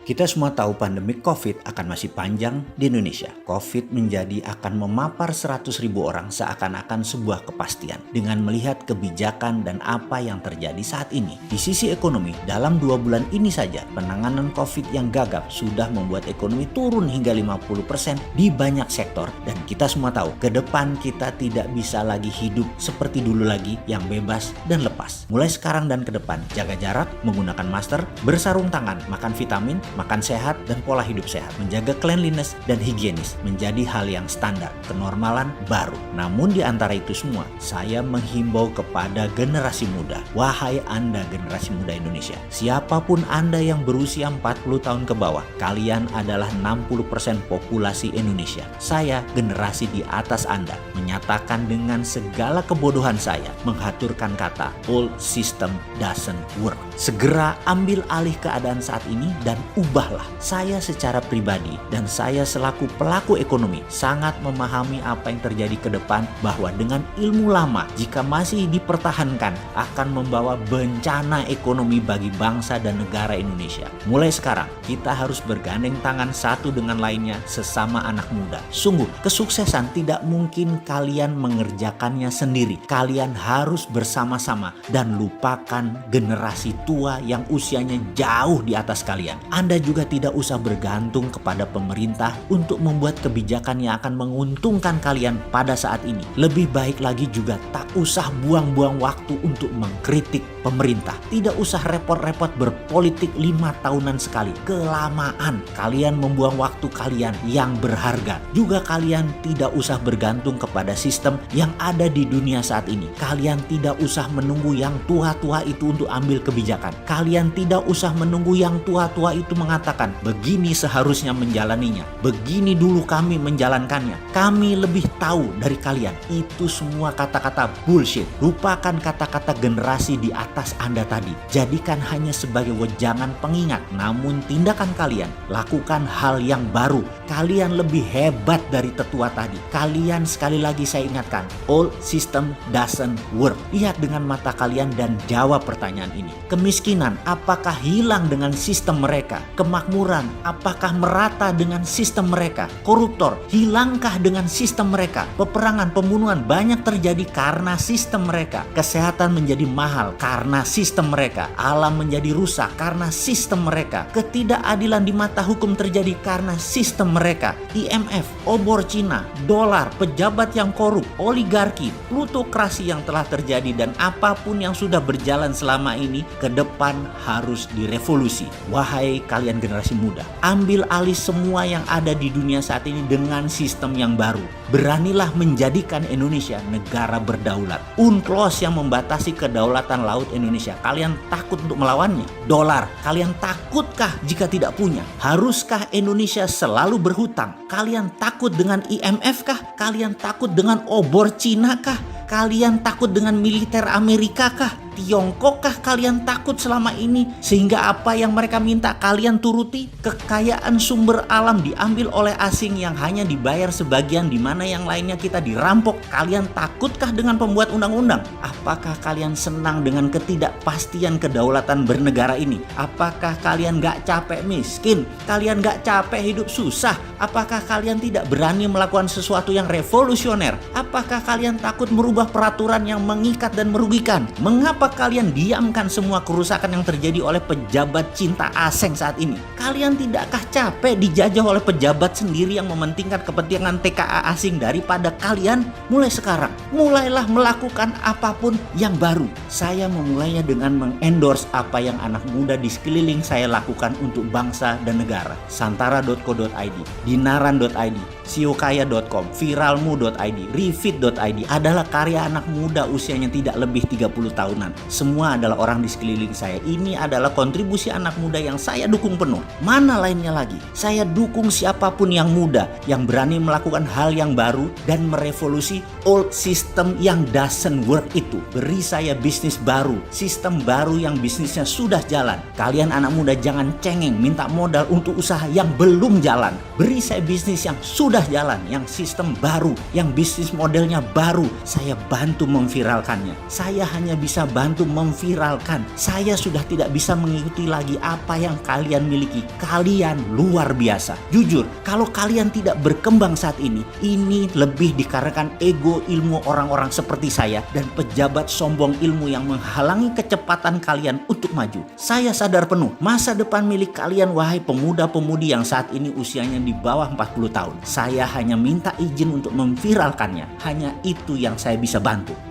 Kita semua tahu pandemi COVID akan masih panjang di Indonesia. COVID menjadi akan memapar 100.000 orang seakan-akan sebuah kepastian dengan melihat kebijakan dan apa yang terjadi saat ini. Di sisi ekonomi, dalam 2 bulan ini saja penanganan COVID yang gagap sudah membuat ekonomi turun hingga 50% di banyak sektor. Dan kita semua tahu, ke depan kita tidak bisa lagi hidup seperti dulu lagi yang bebas dan lepas. Mulai sekarang dan ke depan, jaga jarak, menggunakan masker, bersarung tangan, makan vitamin, makan sehat dan pola hidup sehat, menjaga cleanliness dan higienis menjadi hal yang standar, kenormalan baru. Namun di antara itu semua, saya menghimbau kepada generasi muda. Wahai Anda generasi muda Indonesia, siapapun Anda yang berusia 40 tahun ke bawah, kalian adalah 60% populasi Indonesia. Saya generasi di atas Anda, menyatakan dengan segala kebodohan saya, menghaturkan kata old system doesn't work. Segera ambil alih keadaan saat ini dan ubahlah. Saya secara pribadi dan saya selaku pelaku ekonomi sangat memahami apa yang terjadi ke depan, bahwa dengan ilmu lama jika masih dipertahankan akan membawa bencana ekonomi bagi bangsa dan negara Indonesia. Mulai sekarang kita harus bergandeng tangan satu dengan lainnya sesama anak muda. Sungguh kesuksesan tidak mungkin kalian mengerjakannya sendiri. Kalian harus bersama-sama dan lupakan generasi tua yang usianya jauh di atas kalian. Anda juga tidak usah bergantung kepada pemerintah untuk membuat kebijakan yang akan menguntungkan kalian pada saat ini. Lebih baik lagi juga tak usah buang-buang waktu untuk mengkritik pemerintah. Tidak usah repot-repot berpolitik 5 tahunan sekali. Kelamaan. Kalian membuang waktu kalian yang berharga. Juga kalian tidak usah bergantung kepada sistem yang ada di dunia saat ini. Kalian tidak usah menunggu yang tua-tua itu untuk ambil kebijakan. Kalian tidak usah menunggu yang tua-tua itu mengatakan begini seharusnya menjalaninya, begini dulu kami menjalankannya, kami lebih tahu dari kalian. Itu semua kata-kata bullshit. Lupakan kata-kata generasi di atas Anda tadi. Jadikan hanya sebagai wejangan pengingat. Namun tindakan kalian, lakukan hal yang baru. Kalian lebih hebat dari tetua tadi. Kalian, sekali lagi saya ingatkan, old system doesn't work. Lihat dengan mata kalian dan jawab pertanyaan ini. Kemiskinan apakah hilang dengan sistem mereka? Kemakmuran apakah merata dengan sistem mereka? Koruptor hilangkah dengan sistem mereka? Peperangan, pembunuhan banyak terjadi karena sistem mereka. Kesehatan menjadi mahal karena sistem mereka. Alam menjadi rusak karena sistem mereka. Ketidakadilan di mata hukum terjadi karena sistem mereka. IMF, obor Cina, dolar, pejabat yang korup, oligarki, plutokrasi yang telah terjadi, dan apapun yang sudah berjalan selama ini ke depan harus direvolusi. Wahai kalian generasi muda, ambil alih semua yang ada di dunia saat ini dengan sistem yang baru. Beranilah menjadikan Indonesia negara berdaulat. UNCLOS yang membatasi kedaulatan laut Indonesia, kalian takut untuk melawannya? Dolar, kalian takutkah jika tidak punya? Haruskah Indonesia selalu berhutang? Kalian takut dengan IMF kah? Kalian takut dengan obor Cina kah? Kalian takut dengan militer Amerika kah? Tiongkok kah kalian takut selama ini? Sehingga apa yang mereka minta kalian turuti? Kekayaan sumber alam diambil oleh asing yang hanya dibayar sebagian, di mana yang lainnya kita dirampok. Kalian takutkah dengan pembuat undang-undang? Apakah kalian senang dengan ketidakpastian kedaulatan bernegara ini? Apakah kalian gak capek miskin? Kalian gak capek hidup susah? Apakah kalian tidak berani melakukan sesuatu yang revolusioner? Apakah kalian takut merubah peraturan yang mengikat dan merugikan? Mengapa kalian diamkan semua kerusakan yang terjadi oleh pejabat cinta asing saat ini? Kalian tidakkah capek dijajah oleh pejabat sendiri yang mementingkan kepentingan TKA asing daripada kalian? Mulai sekarang, mulailah melakukan apapun yang baru. Saya memulainya dengan mengendorse apa yang anak muda di sekeliling saya lakukan untuk bangsa dan negara. Santara.co.id, Dinaran.id, siokaya.com, viralmu.id, refit.id adalah karya anak muda usianya tidak lebih 30 tahunan. Semua adalah orang di sekeliling saya. Ini adalah kontribusi anak muda yang saya dukung penuh. Mana lainnya lagi? Saya dukung siapapun yang muda, yang berani melakukan hal yang baru dan merevolusi old system yang doesn't work itu. Beri saya bisnis baru, sistem baru yang bisnisnya sudah jalan. Kalian anak muda jangan cengeng minta modal untuk usaha yang belum jalan. Beri saya bisnis yang sudah jalan, yang sistem baru, yang bisnis modelnya baru. Saya bantu memviralkannya. Saya hanya bisa bantu bantu memviralkan. Saya sudah tidak bisa mengikuti lagi apa yang kalian miliki. Kalian luar biasa. Jujur, kalau kalian tidak berkembang saat ini lebih dikarenakan ego ilmu orang-orang seperti saya dan pejabat sombong ilmu yang menghalangi kecepatan kalian untuk maju. Saya sadar penuh masa depan milik kalian, wahai pemuda-pemudi yang saat ini usianya di bawah 40 tahun. Saya hanya minta izin untuk memviralkannya. Hanya itu yang saya bisa bantu.